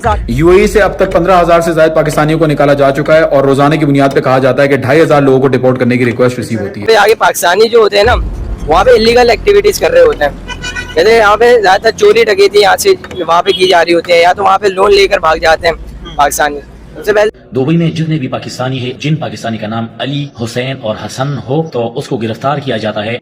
UAE से अब तक 15,000 से ज्यादा पाकिस्तानियों को निकाला जा चुका है और रोजाना की बुनियाद पे कहा जाता है कि 2,500 लोगों को डिपोर्ट करने की रिक्वेस्ट रिसीव होती है। आगे पाकिस्तानी जो होते हैं ना, वहाँ पे इलीगल एक्टिविटीज कर रहे होते हैं। जैसे यहाँ पे ज्यादातर चोरी डकैती यहाँ से वहाँ पे की जा रही होती है, या तो वहाँ पे लोन लेकर भाग जाते हैं पाकिस्तानी। सबसे पहले दुबई में जितने भी पाकिस्तानी है, जिन पाकिस्तानी का नाम अली, हुसैन और हसन हो, तो उसको गिरफ्तार किया जाता है।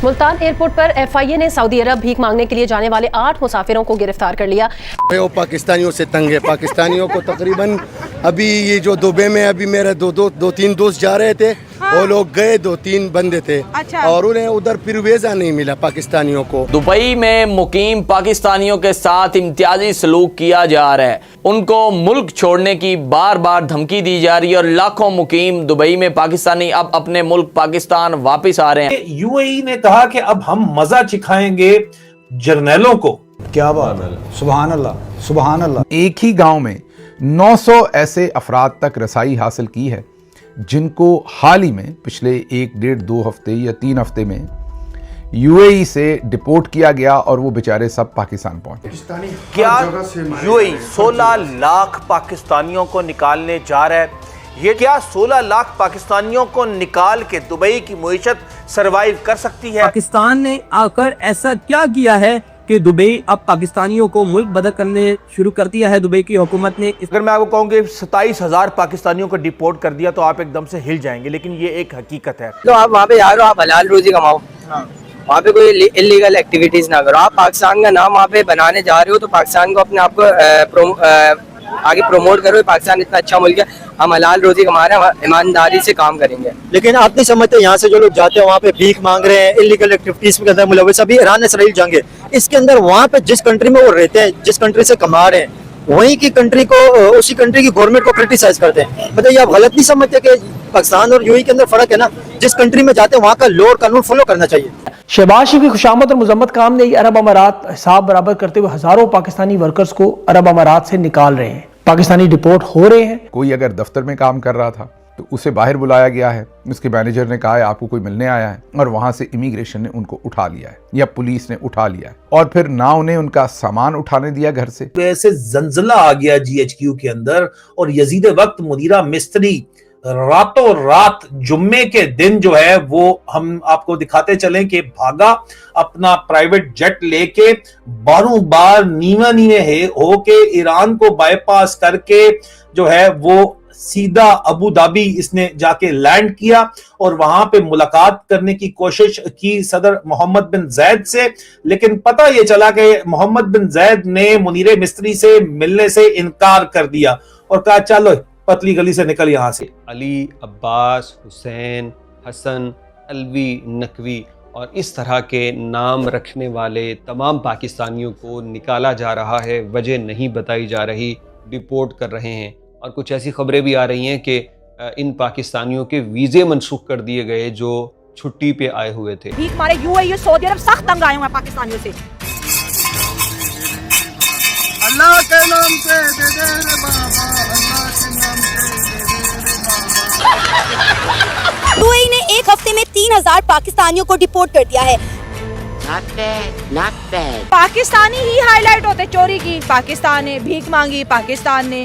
मुल्तान एयरपोर्ट पर एफआईए ने सऊदी अरब भीख मांगने के लिए जाने वाले 8 मुसाफिरों को गिरफ्तार कर लिया। वो पाकिस्तानियों से तंग है। पाकिस्तानियों को तकरीबन अभी ये जो दुबई में अभी मेरे दो तीन दोस्त जा रहे थे, वो लोग गए, 2-3 बंदे थे। अच्छा। और उन्हें उधर फिर वीजा नहीं मिला पाकिस्तानियों को। दुबई में मुकीम पाकिस्तानियों के साथ इम्तियाजी सलूक किया जा रहा है, उनको मुल्क छोड़ने की बार बार धमकी दी जा रही है और लाखों मुकीम दुबई में पाकिस्तानी अब अपने मुल्क पाकिस्तान वापस आ रहे हैं। यूएई ने कहा कि अब हम मजा चिखाएंगे जर्नैलों को। क्या बात है, सुभान अल्लाह सुभान अल्लाह। एक ही गांव में 900 ऐसे अफराद तक रसाई हासिल की है जिनको हाल ही में पिछले 1, 1.5, 2 हफ्ते या 3 हफ्ते में यूएई से डिपोर्ट किया गया और वो बेचारे सब पाकिस्तान पहुंचे। क्या यूएई 16 लाख पाकिस्तानियों को निकालने जा रहा है? ये क्या 16 लाख पाकिस्तानियों को निकाल के दुबई की मईशत सरवाइव कर सकती है? पाकिस्तान ने आकर ऐसा क्या किया है कि दुबई अब पाकिस्तानियों को मुल्क बदल करने शुरू कर दिया है दुबई की हुकूमत ने। अगर मैं आपको कहूँ कि 27,000 पाकिस्तानियों को डिपोर्ट कर दिया तो आप एकदम से हिल जाएंगे, लेकिन ये एक हकीकत है। तो आप वहाँ पे जा रहे हो, आप हलाल रोजी कमाओ, वहाँ पे कोई इलीगल एक्टिविटीज ना करो। आप पाकिस्तान का नाम वहाँ पे बनाने जा रहे हो तो पाकिस्तान को अपने आप को आगे प्रमोट करो। पाकिस्तान इतना अच्छा मुल्क है, हम हलाल रोजी कमा रहे हैं, ईमानदारी से काम करेंगे। लेकिन आप नहीं समझते, यहाँ से जो लोग जाते हैं वहाँ पे भीख मांग रहे हैं, इलीगल एक्टिविटीज के अंदर मुलविस। अभी ईरान इसराइल जंग है, इसके अंदर वहाँ पे जिस कंट्री में वो रहते हैं, जिस कंट्री से कमा रहे हैं, वहीं की कंट्री को, उसी कंट्री की गवर्नमेंट को क्रिटिसाइज करते हैं। मतलब ये आप गलत नहीं समझते कि पाकिस्तान और यूएई के अंदर फर्क है ना? जिस कंट्री में जाते हैं वहाँ का लॉ और कानून फॉलो करना चाहिए। शहबाज शरीफ की खुशामद और मुजम्मत काम ने अरब अमारात हिसाब बराबर करते हुए हजारों पाकिस्तानी वर्कर्स को अरब अमारात से निकाल रहे हैं। पाकिस्तानी डिपोर्ट हो रहे हैं। कोई अगर दफ्तर में काम कर रहा था तो उसे बाहर बुलाया गया है, उसके मैनेजर ने कहा है आपको कोई मिलने आया है, और वहां से इमिग्रेशन ने उनको उठा लिया है या पुलिस ने उठा लिया है, और फिर ना उन्हें उनका सामान उठाने दिया घर से। तो ऐसे जंजला आ गया जीएचक्यू के अंदर, और यजीद वक्त मुनीरा मिस्त्री रातों रात जुम्मे के दिन जो है वो हम आपको दिखाते चलें कि भागा अपना प्राइवेट जेट लेके बारों बार नीवे हो के ईरान को बाईपास करके जो है वो सीधा अबू धाबी इसने जाके लैंड किया और वहां पे मुलाकात करने की कोशिश की सदर मोहम्मद बिन जैद से। लेकिन पता ये चला कि मोहम्मद बिन जैद ने मुनीरे मिस्त्री से मिलने से इनकार कर दिया और कहा चलो पतली गली से निकल यहां से। अली, अब्बास, हुसैन, हसन, अलवी, नकवी और इस तरह के नाम रखने वाले तमाम पाकिस्तानियों को निकाला जा रहा है, वजह नहीं बताई जा रही, डिपोर्ट कर रहे हैं। और कुछ ऐसी खबरें भी आ रही हैं कि इन पाकिस्तानियों के वीज़े मनसूख कर दिए गए जो छुट्टी पे आए हुए थे। भीख मारे यूएई सऊदी अरब सख्त तंग आए हुए हैं पाकिस्तानियों से। अल्लाह के नाम से दे दे रे बाबा, अल्लाह के नाम से दे दे रे बाबा। यूएई ने एक हफ्ते में 3,000 पाकिस्तानियों को डिपोर्ट कर दिया है। Not bad, not bad. Pakistani he highlight होते चोरी की। पाकिस्तान ने भीख मांगी, पाकिस्तान ने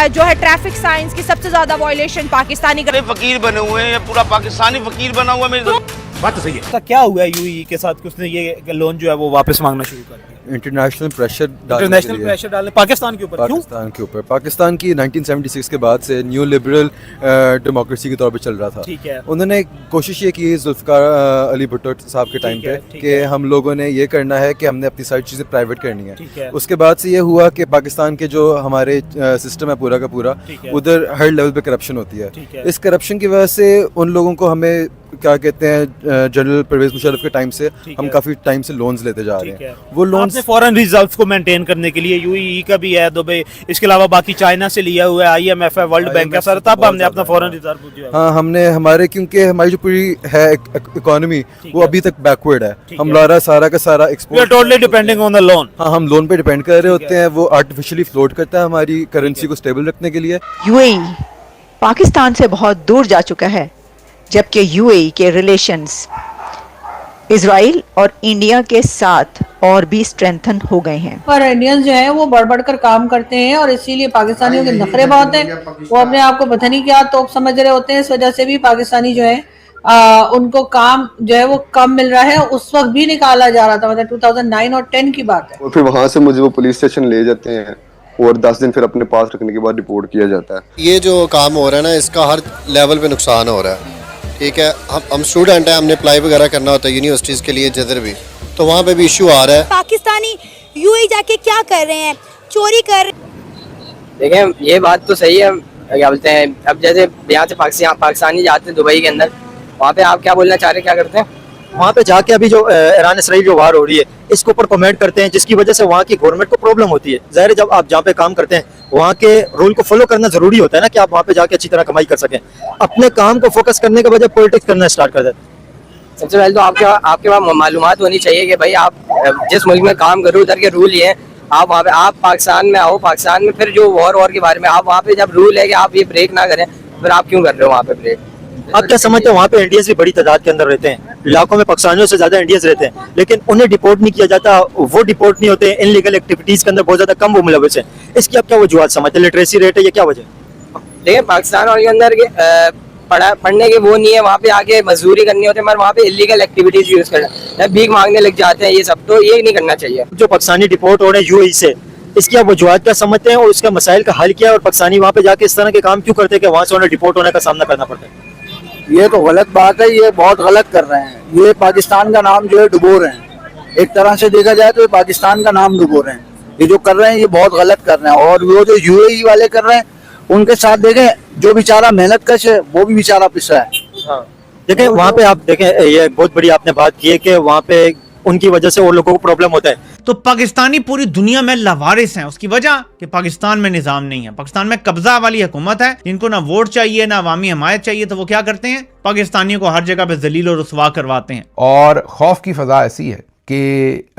जो है ट्रैफिक साइंस की सबसे ज्यादा वायलेशन पाकिस्तानी कर। फकीर बने हुए हैं, पूरा पाकिस्तानी फकीर बना हुआ है। बात तो सही है। तो क्या हुआ है यूएई के साथ कि उसने ये लोन जो है वो वापस मांगना शुरू कर दिया? इंटरनेशनल प्रेशर डालने पाकिस्तान के ऊपर। पाकिस्तान की 1976 के बाद से न्यू लिबरल डेमोक्रेसी के तौर पे चल रहा था। ठीक है। उन्होंने कोशिश ये की जुल्फकार अली भुट्टो साहब के टाइम पे कि हम लोगों ने ये करना है कि हमने अपनी सारी चीज़ें प्राइवेट करनी है। उसके बाद से ये हुआ कि पाकिस्तान के जो हमारे सिस्टम है पूरा का पूरा, उधर हर लेवल पे करप्शन होती है। इस करप्शन की वजह से उन लोगों को हमें क्या कहते हैं, जनरल परवेज मुशर्रफ के टाइम से हम काफी टाइम से लोन्स लेते जा रहे हैं। वो लोन्स फॉरेन रिजर्व्स को मेंटेन करने के लिए यूएई का भी है, दुबई, इसके अलावा बाकी चाइना से लिया हुआ है, आईएमएफ है, वर्ल्ड बैंक है, सर तब हमने अपना फॉरेन रिजर्व जो है। हाँ, हमने हमारे, क्योंकि हमारी जो पूरी है इकोनॉमी वो अभी तक बैकवर्ड है। हम सारा का सारा export, totally depending on the loan. हाँ, हम लोन पे डिपेंड कर रहे होते हैं। वो आर्टिफिशियली फ्लोट करता है हमारी करेंसी को स्टेबल रखने के लिए। यूएई पाकिस्तान से बहुत दूर जा चुका है, जबकि यूएई के रिलेशंस इजराइल और इंडिया के साथ और भी स्ट्रेंथन हो गए हैं। पर इंडियंस जो है वो बढ़ बढ़ कर काम करते हैं और इसीलिए पाकिस्तानियों के नखरे बहुत हैं। वो अपने आप को पता नहीं क्या तोप समझ रहे होते हैं। इस वजह से भी पाकिस्तानी जो है उनको काम जो है वो कम मिल रहा है। उस वक्त भी निकाला जा रहा था, मतलब 2009 और 10 की बात है। और फिर वहाँ से मुझे वो पुलिस स्टेशन ले जाते हैं और 10 दिन फिर अपने पास रखने के बाद रिपोर्ट किया जाता है। ये जो काम हो रहा है ना, इसका हर लेवल पे नुकसान हो रहा है। ठीक है, हम स्टूडेंट हैं, हमने अप्लाई वगैरह करना होता है यूनिवर्सिटीज़ के लिए जिधर भी, तो वहाँ पे भी इशू आ रहा है। पाकिस्तानी यूएई जाके क्या कर रहे हैं, चोरी कर रहे हैं। देखें ये बात तो सही है, क्या बोलते हैं, अब जैसे यहाँ से पाकिस्तानी जाते हैं दुबई के अंदर, वहाँ पे आप क्या बोलना चाह रहे हैं, क्या करते हैं? वहाँ पे जाके अभी जो ईरान इसराइल जो वार हो रही है इसके ऊपर कमेंट करते हैं, जिसकी वजह से वहाँ की गवर्नमेंट को प्रॉब्लम होती है। जाहिर है जब आप जहाँ पे काम करते हैं वहाँ के रूल को फॉलो करना जरूरी होता है ना, कि आप वहाँ पे जाके अच्छी तरह कमाई कर सकें। अपने काम को फोकस करने के बजाय पॉलिटिक्स करना स्टार्ट कर देते हैं। सबसे पहले तो आपके पास मालूमात होनी चाहिए कि भाई आप जिस मुल्क में काम करो उधर के रूल ये हैं। आप वहाँ पे आप पाकिस्तान में आओ, पाकिस्तान में फिर जो वॉर के बारे में आप वहाँ पे जब रूल है कि आप ये ब्रेक ना करें, फिर आप क्यों कर रहे हो वहाँ पे ब्रेक? आप क्या समझते हैं वहाँ पे इंडियंस भी बड़ी तादाद के अंदर रहते हैं, लाखों में पाकिस्तानियों से ज्यादा इंडियंस रहते हैं, लेकिन उन्हें डिपोर्ट नहीं किया जाता, वो डिपोर्ट नहीं होते, इनलीगल एक्टिविटीज के अंदर बहुत ज्यादा कम वो मुलविस हैं। इसकी आप क्या वजूहत समझते हैं? लिटरेसी रेट है, ये क्या वजह? देखिए पाकिस्तान और के अंदर पढ़ने के वो नहीं है, वहाँ पे आके मजदूरी करनी होती है, मगर वहाँ पे इलीगल एक्टिविटीज यूज करना, भीख मांगने लग जाते हैं, ये सब तो ये नहीं करना चाहिए। जो पाकिस्तानी डिपोर्ट हो रहे हैं यूएई से, इसकी आप वजूहत क्या समझते हैं और उसका मसाइल का हल क्या है, और पाकिस्तानी वहाँ पे जाके इस तरह के काम क्यों करते हैं कि वहाँ से उन्हें डिपोर्ट होने का सामना करना पड़ता है? ये तो गलत बात है, ये बहुत गलत कर रहे हैं। ये पाकिस्तान का नाम जो है डुबो रहे हैं। एक तरह से देखा जाए तो ये पाकिस्तान का नाम डुबो रहे हैं। ये जो कर रहे हैं ये बहुत गलत कर रहे हैं। और वो जो यूएई वाले कर रहे हैं उनके साथ देखें, जो बेचारा मेहनत कश है वो भी बेचारा पिसा है। हाँ। देखें वहाँ पे आप देखें, ये बहुत बड़ी आपने बात की है कि वहाँ पे उनकी वजह से वो लोगों को प्रॉब्लम होता है। तो पाकिस्तानी पूरी दुनिया में लावारिस हैं। उसकी वजह कि पाकिस्तान में निजाम नहीं है, पाकिस्तान में कब्जा वाली हुकूमत है, जिनको ना वोट चाहिए ना अवामी हमायत चाहिए, तो वो क्या करते हैं, पाकिस्तानियों को हर जगह पे जलील और रुसवा करवाते हैं। और खौफ की फजा ऐसी है कि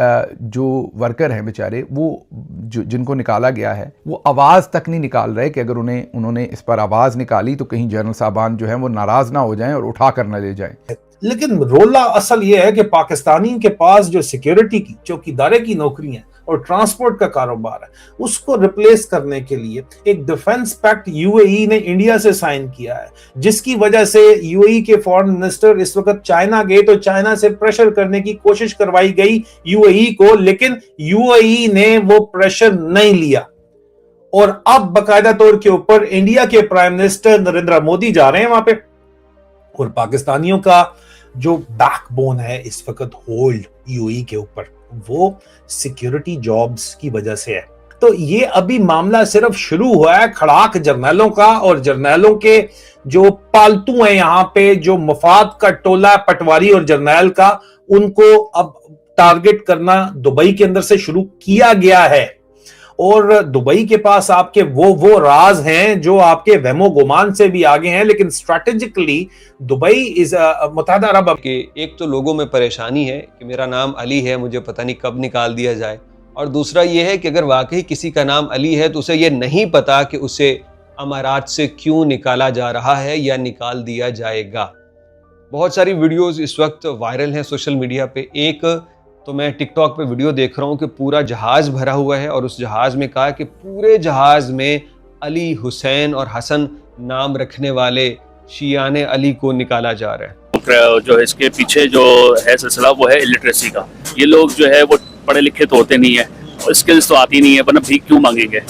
जो वर्कर हैं बेचारे, वो जिनको निकाला गया है वो आवाज़ तक नहीं निकाल रहे कि अगर उन्होंने इस पर आवाज़ निकाली तो कहीं जनरल साहबान जो हैं वो नाराज़ ना हो जाएं और उठा कर न ले जाएं। लेकिन रोला असल ये है कि पाकिस्तानी के पास जो सिक्योरिटी की, चौकीदारे की नौकरी है और ट्रांसपोर्ट का कारोबार है, उसको रिप्लेस करने के लिए एक डिफेंस पैक्ट यूएई ने इंडिया से साइन किया है, जिसकी वजह से यूएई के फॉरेन मिनिस्टर इस वक्त चाइना गए तो चाइना से प्रेशर करने की कोशिश करवाई गई यूएई को, लेकिन यूएई ने वो प्रेशर नहीं लिया। और अब बाकायदा तौर के ऊपर इंडिया के प्राइम मिनिस्टर नरेंद्र मोदी जा रहे हैं वहां पे, और पाकिस्तानियों का जो बैकबोन है इस वक्त होल्ड यूएई के ऊपर, वो सिक्योरिटी जॉब्स की वजह से है। तो ये अभी मामला सिर्फ शुरू हुआ है खड़ाक जर्नैलों का, और जर्नैलों के जो पालतू हैं यहाँ पे, जो मफाद का टोला पटवारी और जर्नैल का, उनको अब टारगेट करना दुबई के अंदर से शुरू किया गया है। और दुबई के पास आपके वो राज हैं जो आपके वहमो गुमान से भी आगे हैं, लेकिन स्ट्रैटेजिकली दुबई इज मुत्तहदा अरब कि एक तो लोगों में परेशानी है कि मेरा नाम अली है, मुझे पता नहीं कब निकाल दिया जाए, और दूसरा ये है कि अगर वाकई किसी का नाम अली है तो उसे ये नहीं पता कि उसे अमारात से क्यों निकाला जा रहा है या निकाल दिया जाएगा। बहुत सारी वीडियोस इस वक्त वायरल हैं सोशल मीडिया पे। एक तो मैं टिकटॉक पे वीडियो देख रहा हूँ कि पूरा जहाज भरा हुआ है और उस जहाज में कहा कि पूरे जहाज में अली, हुसैन और हसन नाम रखने वाले शियाने अली को निकाला जा रहा है। जो है इसके पीछे जो है सिलसिला वो है इलिटरेसी का। ये लोग जो है वो पढ़े लिखे तो होते नहीं है और स्किल्स तो आती नहीं है, वरना भीख क्यों मांगेंगे।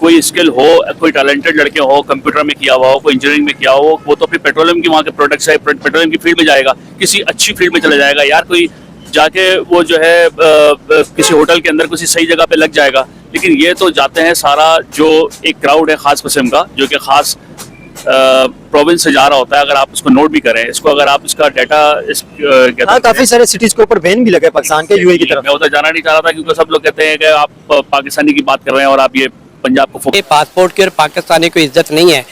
कोई स्किल हो, कोई टैलेंटेड लड़के हो, कंप्यूटर में किया हुआ हो, कोई इंजीनियरिंग में किया हो, वो तो फिर पेट्रोलियम की वहाँ के प्रोडक्ट्स है, पेट्रोलियम की फील्ड में जाएगा, किसी अच्छी फील्ड में चला जाएगा यार। कोई जाके वो जो है किसी होटल के अंदर किसी सही जगह पे लग जाएगा। लेकिन ये तो जाते हैं सारा जो एक क्राउड है खास किस्म का, जो कि खास प्रोविंस से जा रहा होता है। अगर आप उसको नोट भी करें, इसको अगर आप इसका डाटा काफी सारे सिटीज के ऊपर बैन भी लगे पाकिस्तान के यूएई की तरफ। मैं उधर जाना नहीं चाह रहा था क्योंकि सब लोग कहते हैं कि आप पाकिस्तानी की बात कर रहे हैं और आप ये पंजाब को पासपोर्ट की और पाकिस्तानी को इज्जत नहीं है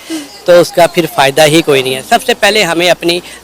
तो उसका फिर फायदा ही कोई नहीं है। सबसे पहले हमें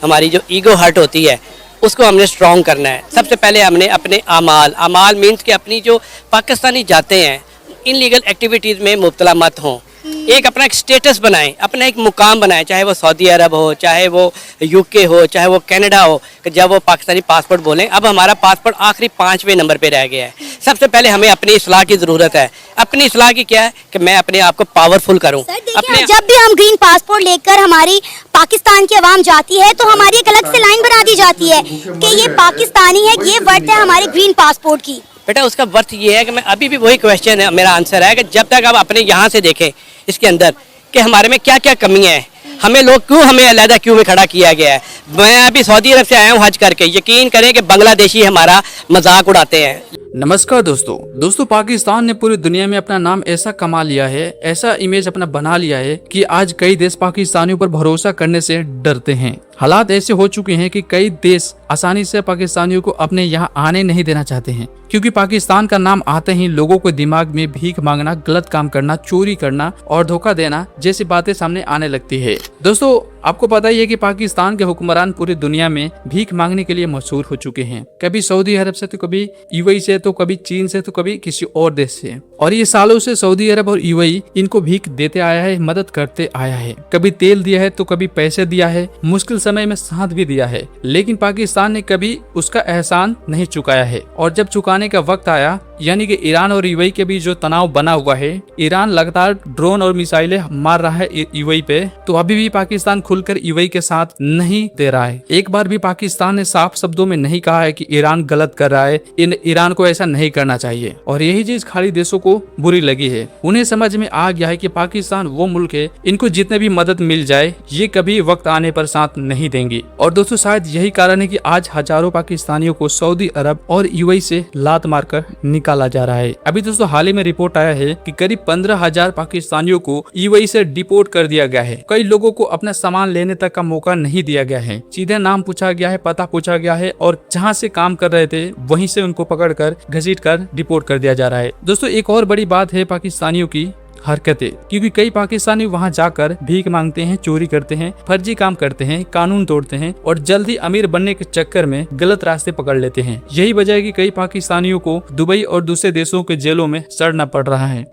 हमारी जो ईगो हर्ट होती है उसको हमने स्ट्रॉन्ग करना है। सबसे पहले हमने अपने अमाल मीन्स के अपनी जो पाकिस्तानी जाते हैं इन लीगल एक्टिविटीज़ में मुब्तला मत हों। एक अपना एक स्टेटस बनाएं, अपना एक मुकाम बनाएं, चाहे वो सऊदी अरब हो, चाहे वो यूके हो, चाहे वो कनाडा हो, कि जब वो पाकिस्तानी पासपोर्ट बोलें। अब हमारा पासपोर्ट आखिरी 5वें नंबर पे रह गया है। सबसे पहले हमें अपनी इस्लाह की ज़रूरत है। अपनी इस्लाह की क्या है कि मैं अपने आप को पावरफुल करूँ। जब भी हम ग्रीन पासपोर्ट लेकर हमारी पाकिस्तान की आवाम जाती है तो हमारी एक अलग से लाइन बना दी जाती है कि ये पाकिस्तानी है, ये वर्थ है हमारे ग्रीन पासपोर्ट की। बेटा उसका वर्थ ये है कि मैं अभी भी वही क्वेश्चन है, मेरा आंसर है कि जब तक आप अपने यहाँ से देखें इसके अंदर कि हमारे में क्या क्या कमियां हैं, हमें लोग क्यों हमें अलग क्यों में खड़ा किया गया है। मैं अभी सऊदी अरब से आया हूँ हज करके, यकीन करें कि बांग्लादेशी हमारा मजाक उड़ाते हैं। नमस्कार दोस्तों पाकिस्तान ने पूरी दुनिया में अपना नाम ऐसा कमा लिया है, ऐसा इमेज अपना बना लिया है कि आज कई देश पाकिस्तानियों पर भरोसा करने से डरते हैं। हालात ऐसे हो चुके हैं कि कई देश आसानी से पाकिस्तानियों को अपने यहाँ आने नहीं देना चाहते हैं, क्योंकि पाकिस्तान का नाम आते ही लोगों को दिमाग में भीख मांगना, गलत काम करना, चोरी करना और धोखा देना जैसी बातें सामने आने लगती है। दोस्तों आपको पता ही है कि पाकिस्तान के हुक्मरान पूरी दुनिया में भीख मांगने के लिए मशहूर हो चुके हैं। कभी सऊदी अरब से तो कभी यूएई से, तो कभी चीन से, तो कभी किसी और देश से। और ये सालों से सऊदी अरब और यूएई इनको भीख देते आया है, मदद करते आया है। कभी तेल दिया है तो कभी पैसे दिया है, मुश्किल समय में साथ भी दिया है, लेकिन पाकिस्तान ने कभी उसका एहसान नहीं चुकाया है। और जब चुकाने का वक्त आया, यानी कि ईरान और यूएई के बीच जो तनाव बना हुआ है, ईरान लगातार ड्रोन और मिसाइलें मार रहा है यूएई पे, तो अभी भी पाकिस्तान खुलकर यूएई के साथ नहीं दे रहा है। एक बार भी पाकिस्तान ने साफ शब्दों में नहीं कहा है कि ईरान गलत कर रहा है, ईरान को ऐसा नहीं करना चाहिए। और यही चीज खाली देशों को बुरी लगी है। उन्हें समझ में आ गया है कि पाकिस्तान वो मुल्क है, इनको जितने भी मदद मिल जाए ये कभी वक्त आने पर साथ नहीं देंगे। और दोस्तों शायद यही कारण है कि आज हजारों पाकिस्तानियों को सऊदी अरब और यूएई से लात मारकर निकाला जा रहा है। अभी दोस्तों हाल ही में रिपोर्ट आया है कि करीब 15,000 पाकिस्तानियों को यूएई से डिपोर्ट कर दिया गया है। कई लोगों को अपना सामान लेने तक का मौका नहीं दिया गया है। सीधे नाम पूछा गया है, पता पूछा गया है और जहां से काम कर रहे थे वहीं से उनको पकड़कर घसीट कर डिपोर्ट कर दिया जा रहा है। दोस्तों एक और बड़ी बात है पाकिस्तानियों की हरकतें, क्योंकि कई पाकिस्तानी वहां जाकर भीख मांगते हैं, चोरी करते हैं, फर्जी काम करते हैं, कानून तोड़ते हैं और जल्दी अमीर बनने के चक्कर में गलत रास्ते पकड़ लेते हैं। यही वजह है कि कई पाकिस्तानियों को दुबई और दूसरे देशों के जेलों में सड़ना पड़ रहा है।